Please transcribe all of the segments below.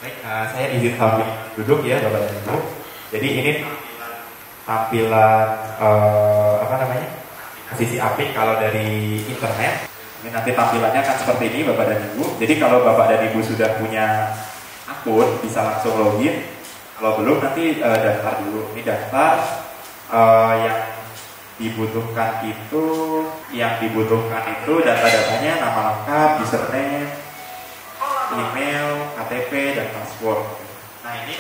Baik, saya izin sambil duduk ya Bapak dan Ibu. Jadi ini tampilan apa namanya, sisi apik kalau dari internet. Ini nanti tampilannya akan seperti ini Bapak dan Ibu. Jadi kalau Bapak dan Ibu sudah punya akun bisa langsung login. Kalau belum nanti daftar dulu. Ini daftar yang dibutuhkan itu data-datanya, nama lengkap, username, email, KTP, dan password. Nah ini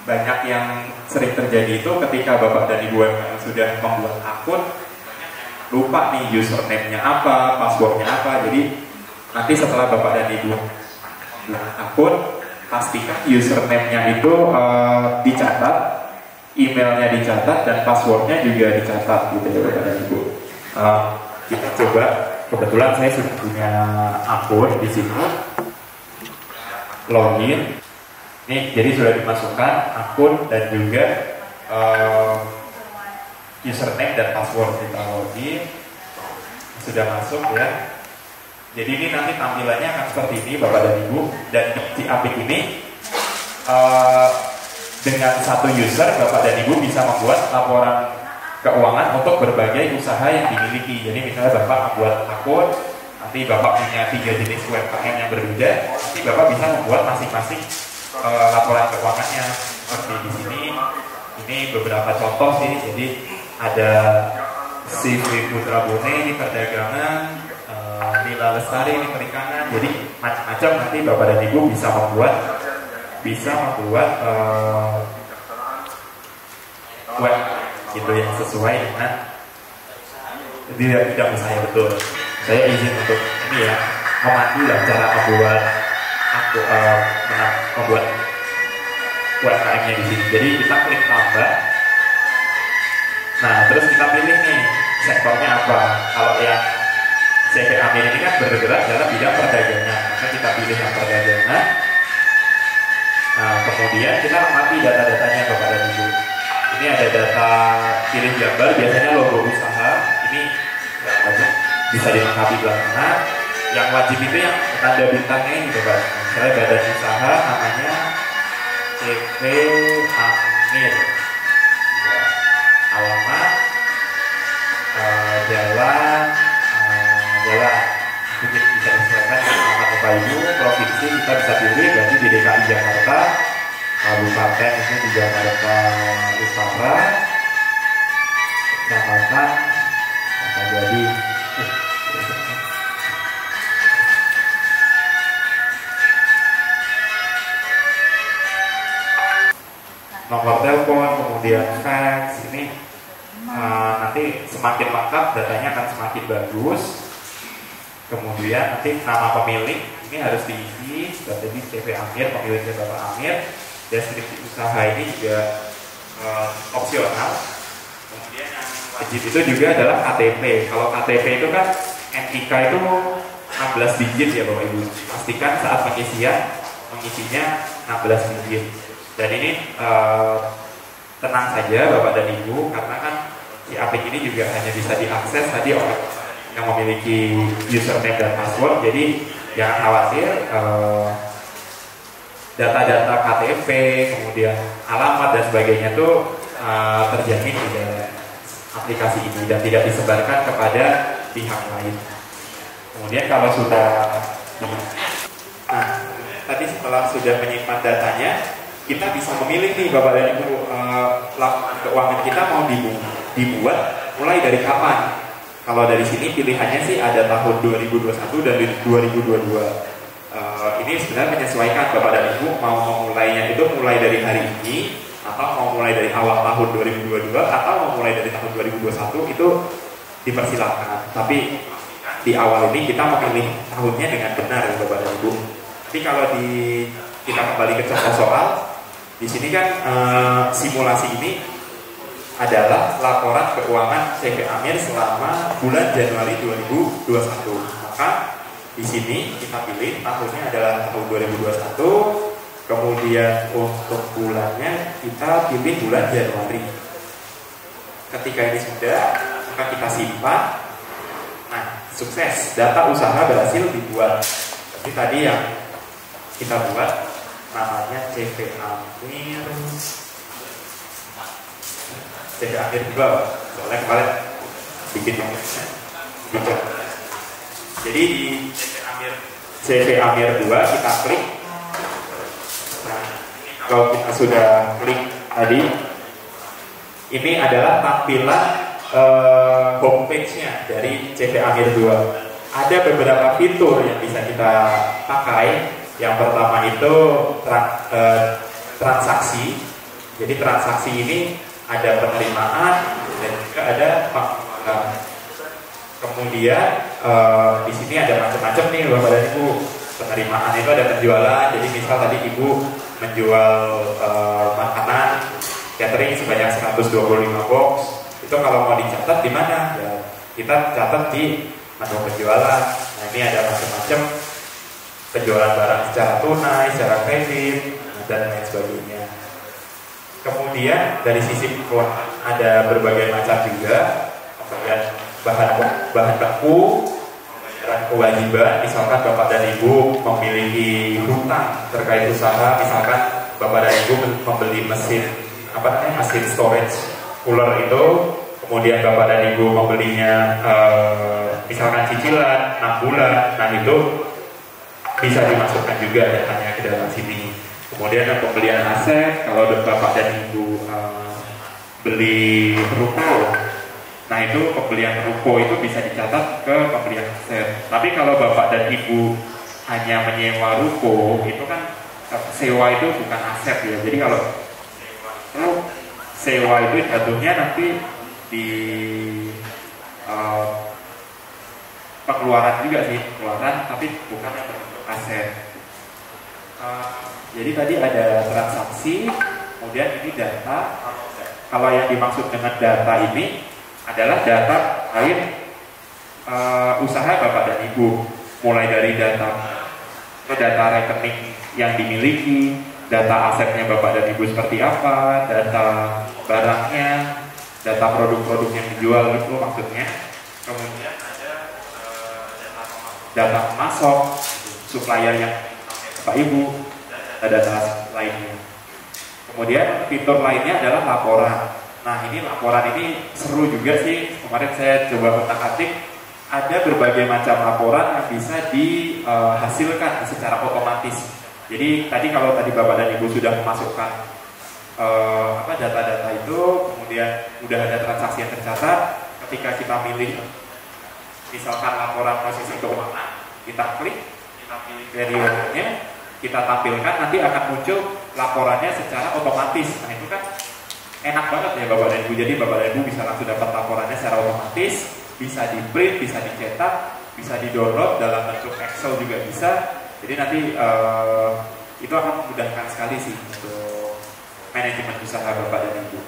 banyak yang sering terjadi itu ketika Bapak dan Ibu UMKM sudah membuat akun, lupa nih username-nya apa, password-nya apa. Jadi nanti setelah Bapak dan Ibu buat akun, pastikan username-nya itu dicatat, emailnya dicatat, dan password-nya juga dicatat gitu ya Bapak dan Ibu. Kita coba, kebetulan saya sudah punya akun di sini. Login. Nih, jadi sudah dimasukkan akun dan juga username dan password. Kita login. Sudah masuk ya. Jadi ini nanti tampilannya akan seperti ini Bapak dan Ibu. Dan si apik ini dengan satu user Bapak dan Ibu bisa membuat laporan keuangan untuk berbagai usaha yang dimiliki. Jadi misalnya Bapak membuat akun, nanti Bapak punya 3 jenis UMKM yang berbeda, nanti Bapak bisa membuat masing-masing laporan keuangannya. Seperti di sini, ini beberapa contoh sih. Jadi ada CV Putra Bone ini perdagangan, Nila Lestari ini perikanan. Jadi macam-macam nanti Bapak dan Ibu bisa membuat web gitu yang sesuai dengan tidak saya betul. Saya izin untuk ini ya, memandu lah cara membuat UMKM-nya di sini. Jadi kita klik tambah. Nah, terus kita pilih nih sektornya apa. Kalau yang CV Amir ini kan bergerak dalam bidang perdagangan, maka kita pilih yang perdagangan. Nah, kemudian kita amati data-datanya Bapak dan Ibu. Ini ada data pilih gambar, biasanya logo usaha. Ini nggak wajib, bisa dilengkapi belakangan. Yang wajib itu yang tanda bintangnya ini Bapak. Misalnya badan usaha namanya CV Amir. Ya, alamat, jalan. Itu bisa disesuaikan dengan alamat Bapak Ibu. Provinsi kita bisa pilih, berarti di DKI Jakarta. Kabupaten itu di Jakarta Utara. Kecamatan jadi nomor telepon, kemudian fax. Ini nanti semakin lengkap datanya akan semakin bagus. Kemudian nanti nama pemilik ini harus diisi, berarti CV Amir, pemiliknya Bapak Amir. Deskripsi usaha ini juga opsional. Kemudian yang wajib itu juga adalah KTP. Kalau KTP itu kan NIK itu 16 digit ya Bapak Ibu. Pastikan saat mengisinya 16 digit. Dan ini tenang saja Bapak dan Ibu, karena kan si apik ini juga hanya bisa diakses tadi oleh yang memiliki username dan password. Jadi jangan khawatir, data-data KTP, kemudian alamat dan sebagainya itu terjamin di dalam aplikasi ini dan tidak disebarkan kepada pihak lain. Kemudian kalau sudah tadi setelah sudah menyimpan datanya, kita bisa memilih nih Bapak dan Ibu, laporan keuangan kita mau dibuat mulai dari kapan. Kalau dari sini pilihannya sih ada tahun 2021 dan 2022. Ini sebenarnya menyesuaikan Bapak dan Ibu mau memulainya itu mulai dari hari ini, atau mau mulai dari awal tahun 2022, atau mau mulai dari tahun 2021, itu dipersilakan. Tapi di awal ini kita memilih tahunnya dengan benar ya Bapak dan Ibu. Tapi kalau kita kembali ke contoh soal, di sini kan simulasi ini adalah laporan keuangan CV Amir selama bulan Januari 2021. Maka di sini kita pilih tahunnya adalah tahun 2021. Kemudian untuk bulannya kita pilih bulan Januari. Ketika ini sudah, maka kita simpan. Nah, sukses, data usaha berhasil dibuat. Jadi tadi yang kita buat namanya CV Amir. CV Amir juga, soalnya kemarin bikin yang bikin. Jadi di CV Amir 2 kita klik. Nah, kalau kita sudah klik tadi, ini adalah tampilan homepage-nya dari CV Amir 2. Ada beberapa fitur yang bisa kita pakai. Yang pertama itu transaksi. Jadi transaksi ini ada penerimaan dan juga ada pengeluaran. Kemudian di sini ada macam-macam nih Bapak dan Ibu. Penerimaan itu ada penjualan. Jadi misal tadi Ibu menjual makanan catering sebanyak 125 box. Itu kalau mau dicatat di mana? Ya, kita catat di menu penjualan. Nah, ini ada macam-macam penjualan barang secara tunai, secara kredit, dan lain sebagainya. Kemudian dari sisi keuangan ada berbagai macam juga. Kemudian bahan baku dan kewajiban. Misalkan Bapak dan Ibu memiliki hutang terkait usaha, misalkan Bapak dan Ibu membeli mesin mesin storage cooler itu, kemudian Bapak dan Ibu membelinya misalkan cicilan 6 bulan, nah itu bisa dimasukkan juga datanya ke dalam sini. Kemudian pembelian aset, kalau Bapak dan Ibu beli ruko, nah itu pembelian ruko itu bisa dicatat ke pembelian aset. Tapi kalau Bapak dan Ibu hanya menyewa ruko, itu kan sewa itu bukan aset ya. Jadi kalau sewa itu jatuhnya nanti di pengeluaran juga sih, pengeluaran tapi bukan yang berbentuk aset. Jadi tadi ada transaksi, kemudian ini data. Kalau yang dimaksud dengan data ini adalah data lain usaha Bapak dan Ibu, mulai dari data rekening yang dimiliki, data asetnya Bapak dan Ibu seperti apa, data barangnya, data produk-produk yang dijual itu maksudnya. Kemudian ada data pemasok, supplier yang Bapak Ibu, data lainnya. Kemudian fitur lainnya adalah laporan. Nah, ini laporan ini seru juga sih. Kemarin saya coba otak-atik, ada berbagai macam laporan yang bisa dihasilkan secara otomatis. Jadi tadi kalau tadi Bapak dan Ibu sudah memasukkan data-data itu, kemudian udah ada transaksi yang tercatat, ketika kita pilih misalkan laporan posisi keuangan, kita klik, kita pilih periodenya, kita tampilkan, nanti akan muncul laporannya secara otomatis. Nah itu kan enak banget ya Bapak dan Ibu. Jadi Bapak dan Ibu bisa langsung dapat laporannya secara otomatis, bisa di print, bisa dicetak, bisa di download dalam bentuk Excel juga bisa. Jadi nanti itu akan memudahkan sekali sih untuk manajemen usaha Bapak dan Ibu.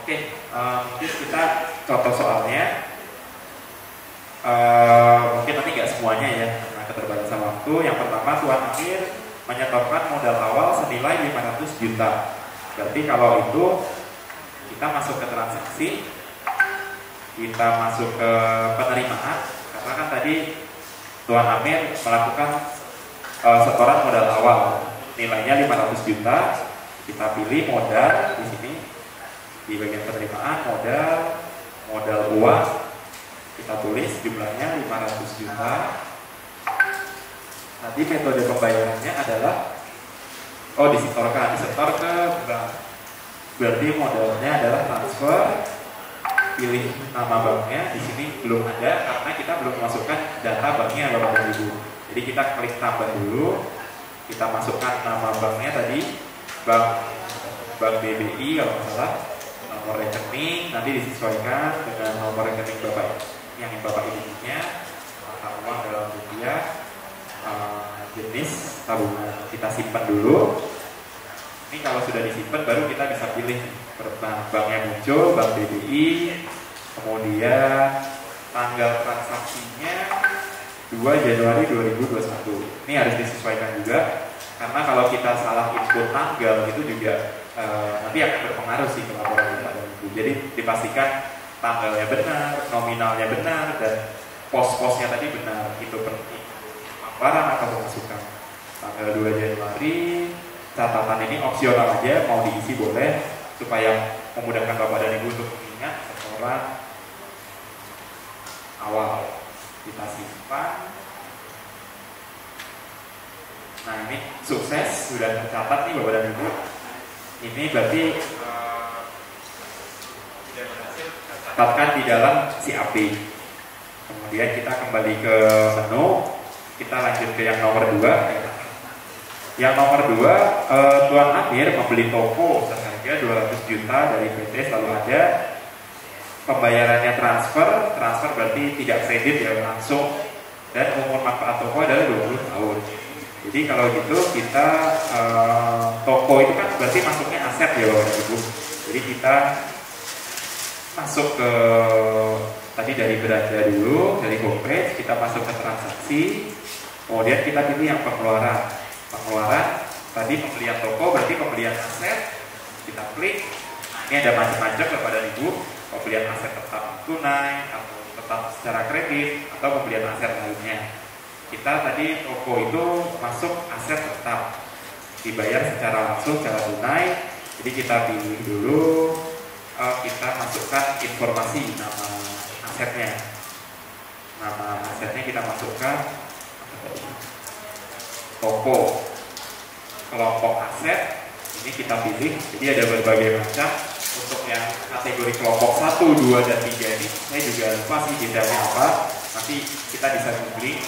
Oke, mungkin kita contoh soalnya. Mungkin nanti nggak semuanya ya, karena keterbatasan waktu. Yang pertama, Tuan Amir menyetorkan modal awal senilai 500 juta. Berarti kalau itu kita masuk ke transaksi, kita masuk ke penerimaan, karena kan tadi Tuan Amir melakukan setoran modal awal nilainya 500 juta. Kita pilih modal di sini di bagian penerimaan, modal uang, kita tulis jumlahnya 500 juta. Nanti metode pembayarannya adalah disetor ke bank. Berarti modalnya adalah transfer. Pilih nama banknya, di sini belum ada karena kita belum masukkan data banknya Bapak dan Ibu. Jadi kita klik tambah dulu, kita masukkan nama banknya tadi, bank BBI kalau nggak salah, nomor rekening nanti disesuaikan dengan nomor rekening Bapak yang Bapak punya, mata uang dalam rupiah, jenis tabungan kita simpan dulu. Ini kalau sudah disimpan baru kita bisa pilih banknya muncul, bank BBI, kemudian tanggal transaksinya 2 Januari 2021. Ini harus disesuaikan juga karena kalau kita salah input tanggal itu juga nanti akan berpengaruh sih ke laporan kita dan Ibu. Jadi dipastikan tanggalnya benar, nominalnya benar, dan pos-posnya tadi benar. Itu penting barang atau pemasukan. Tanggal tanggal 2 Januari. Catatan ini opsional aja, mau diisi boleh supaya memudahkan Bapak dan Ibu untuk mengingat setoran awal. Kita simpan. Nah, ini sukses, sudah tercatat nih Bapak dan Ibu. Ini berarti sudah berhasil tercatatkan di dalam CAP. Kemudian kita kembali ke menu, kita lanjut ke yang nomor 2. Yang nomor 2, Tuan Amir membeli toko seharga 200 juta dari PT Selalu Ada. Pembayarannya transfer berarti tidak kredit ya, langsung. Dan umur manfaat toko adalah 20 tahun. Jadi kalau gitu kita toko itu kan berarti masuknya aset ya Bapak dan Ibu. Jadi kita masuk ke tadi dari belanja dulu, dari homepage kita masuk ke transaksi. Kemudian kita pilih yang pengeluaran. Pengeluaran tadi pembelian toko berarti pembelian aset, kita klik. Nah, ini ada macam-macam kepada Ibu, pembelian aset tetap tunai atau tetap secara kredit atau pembelian aset lainnya. Kita tadi toko itu masuk aset tetap, dibayar secara langsung secara tunai. Jadi kita pilih dulu, kita masukkan informasi nama asetnya. Nama asetnya kita masukkan toko. Kelompok aset ini kita pilih, jadi ada berbagai macam. Untuk yang kategori kelompok 1, 2, dan 3 ini saya juga lupa sih detailnya apa, nanti kita bisa googling.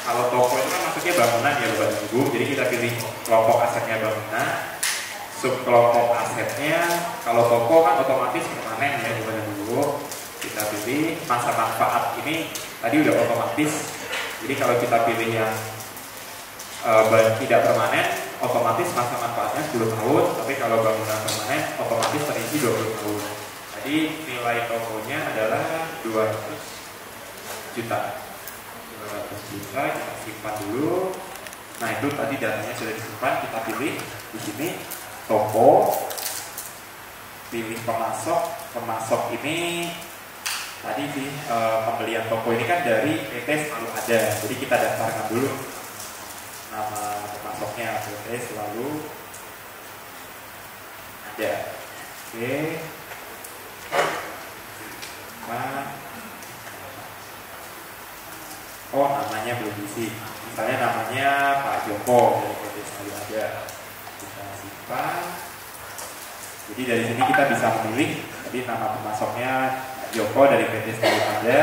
Kalau toko itu kan maksudnya bangunan ya Bapak dan Ibu, jadi kita pilih kelompok asetnya bangunan. Subkelompok asetnya, kalau toko kan otomatis permanen ya Bapak dan Ibu, kita pilih. Masa manfaat ini tadi udah otomatis, jadi kalau kita pilih yang tidak permanen, otomatis masa manfaatnya 10 tahun, tapi kalau bangunan permanen, otomatis terisi 20 tahun. Jadi nilai tokonya adalah 200 juta. 200 juta, kita simpan dulu. Nah itu tadi datanya sudah disimpan, kita pilih di sini toko, pilih pemasok. Pemasok ini tadi sih pembelian toko ini kan dari PT Selalu Ada, jadi kita daftarkan dulu nama pemasoknya, PT Selalu Ada. Oke. Nah, oh namanya belum diisi. Misalnya namanya Pak Joko dari PT Selalu Ada. Kita simpan. Jadi dari sini kita bisa memilih. Jadi nama pemasoknya Pak Joko dari PT Selalu Ada.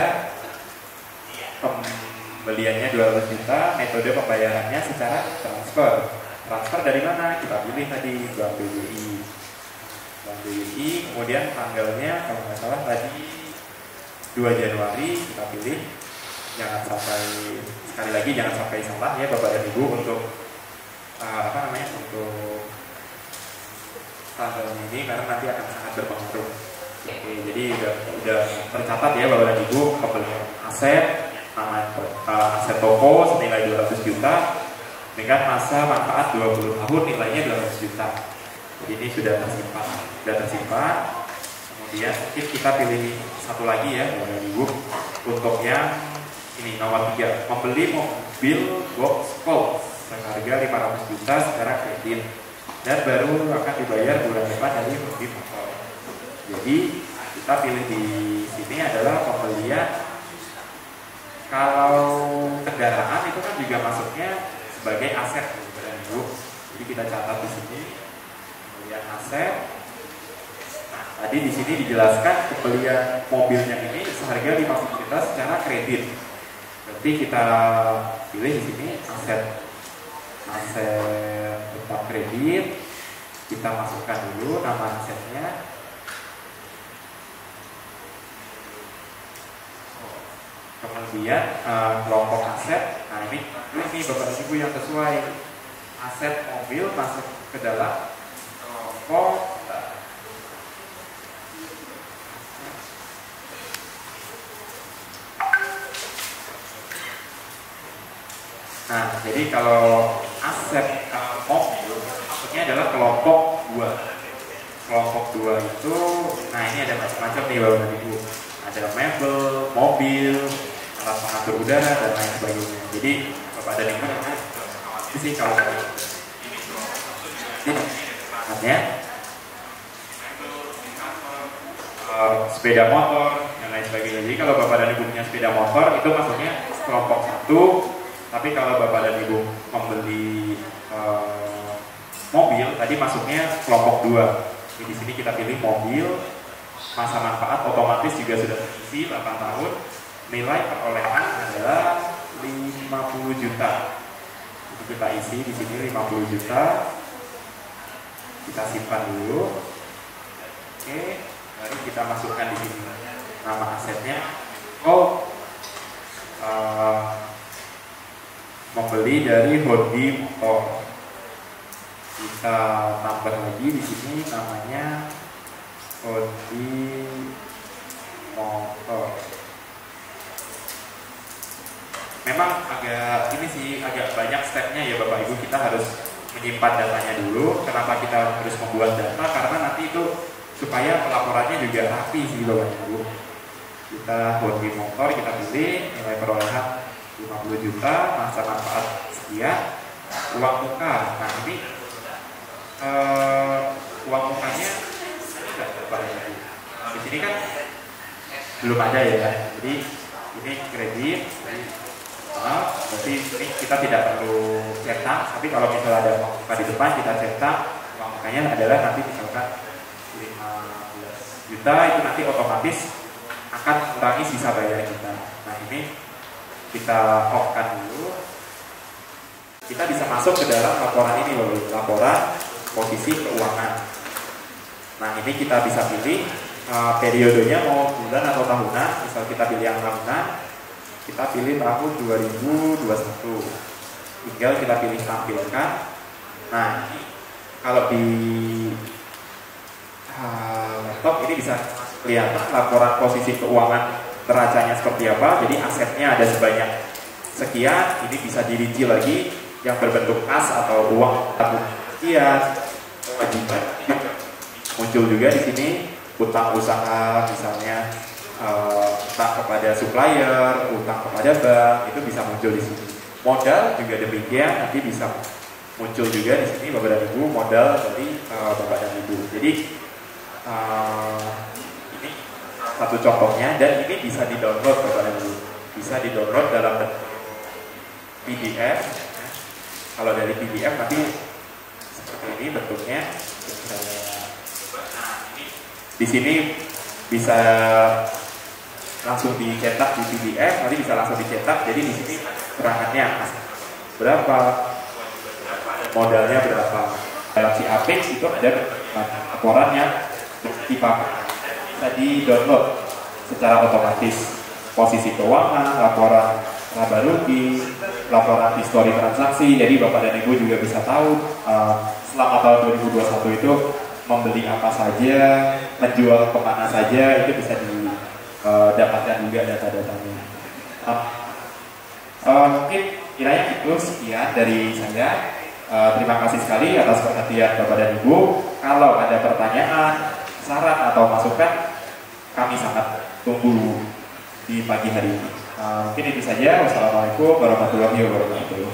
Pembeliannya 200 juta, metode pembayarannya secara transfer. Transfer dari mana? Kita pilih tadi Bank BBI. Bank BBI, kemudian tanggalnya kalau nggak salah tadi 2 Januari kita pilih. Jangan sampai, sekali lagi jangan sampai salah ya Bapak dan Ibu untuk untuk tanggal ini, karena nanti akan sangat berpengaruh. Oke, jadi udah tercatat ya Bapak dan Ibu, pembelian aset, nama aset toko senilai 200 juta dengan masa manfaat 20 tahun, nilainya 200 juta. Jadi ini sudah tersimpan. Kemudian mungkin kita pilih satu lagi ya Bapak dan Ibu, untuk yang ini nomor 3, membeli mobil Vauxhall seharga 500 juta secara kredit dan baru akan dibayar bulan depan dari mobil motor. Jadi kita pilih di sini adalah pembelian. Kalau kendaraan itu kan juga masuknya sebagai aset Bapak dan Ibu. Jadi kita catat di sini pembelian aset. Nah, tadi di sini dijelaskan pembelian mobilnya ini seharga 50 juta secara kredit. Berarti kita pilih di sini aset tetap kredit. Kita masukkan dulu nama asetnya. Kemudian kelompok aset. Nah ini Bapak dan Ibu yang sesuai. Aset mobil masuk ke dalam kelompok. Nah, jadi kalau aset mobil maksudnya adalah kelompok 2. Kelompok 2 itu, nah ini ada macam-macam nih Bapak dan Ibu. Ada mebel, mobil, alat pengatur udara dan lain sebagainya. Jadi Bapak dan Ibu sih kalau ini sepeda motor dan lain sebagainya. Jadi kalau bapak dan ibu punya sepeda motor itu masuknya kelompok 1, tapi kalau bapak dan ibu membeli mobil tadi masuknya kelompok 2. Jadi di sini kita pilih mobil, masa manfaat otomatis juga sudah terisi 8 tahun, nilai perolehan adalah 50 juta. Jadi kita isi di sini 50 juta, kita simpan dulu. Oke, mari kita masukkan di sini nama asetnya. Membeli dari Hondi Motor. Kita tambah lagi di sini namanya Hondi Motor. Memang agak ini sih agak banyak stepnya ya Bapak Ibu, kita harus menyimpan datanya dulu. Kenapa kita harus membuat data? Karena nanti itu supaya pelaporannya juga rapi sih Bapak Ibu. Kita Hondi Motor, kita pilih nilai perolehan 50 juta, masa manfaat sekian, uang muka. Nah ini uang mukanya tidak Bapak Ibu. Di sini kan belum ada ya. Jadi ini kredit. Berarti ini kita tidak perlu cetak, tapi kalau misalnya ada uang muka di depan kita cetak, uang mukanya adalah nanti misalkan 15 juta, itu nanti otomatis akan mengurangi sisa bayar kita. Nah ini kita off-kan dulu. Kita bisa masuk ke dalam laporan ini loh, laporan posisi keuangan. Nah ini kita bisa pilih periodenya mau bulan atau tahunan. Misal kita pilih yang tahunan, kita pilih tahun 2021, tinggal kita pilih tampilkan. Nah kalau di laptop ini bisa kelihatan laporan posisi keuangan neracanya seperti apa. Jadi asetnya ada sebanyak sekian, ini bisa dirinci lagi yang berbentuk kas atau uang tabung sekian, kewajiban. Muncul juga di sini utang usaha, misalnya utang kepada supplier, utang kepada bank, itu bisa muncul di sini. Modal juga demikian, nanti bisa muncul juga di sini Bapak dan Ibu, modal dari Bapak dan Ibu. Jadi ini satu contohnya, dan ini bisa di-download Bapak dan Ibu. Bisa di-download dalam bentuk PDF. Kalau dari PDF nanti seperti ini bentuknya. Di sini bisa langsung dicetak di PDF, nanti bisa langsung dicetak. Jadi di sini terangannya berapa, modalnya berapa. Dalam si Apex itu ada laporannya tipe bisa di-download secara otomatis. Posisi keuangan, laporan laba rugi, laporan histori transaksi. Jadi Bapak dan Ibu juga bisa tahu selama tahun 2021 itu membeli apa saja, menjual kemana saja, itu bisa didapatkan juga data-datanya. Mungkin kiranya itu sekian dari saya. Terima kasih sekali atas perhatian Bapak dan Ibu. Kalau ada pertanyaan, saran atau masukan, kami sangat tunggu di pagi hari ini. Mungkin itu saja. Wassalamualaikum warahmatullahi wabarakatuh.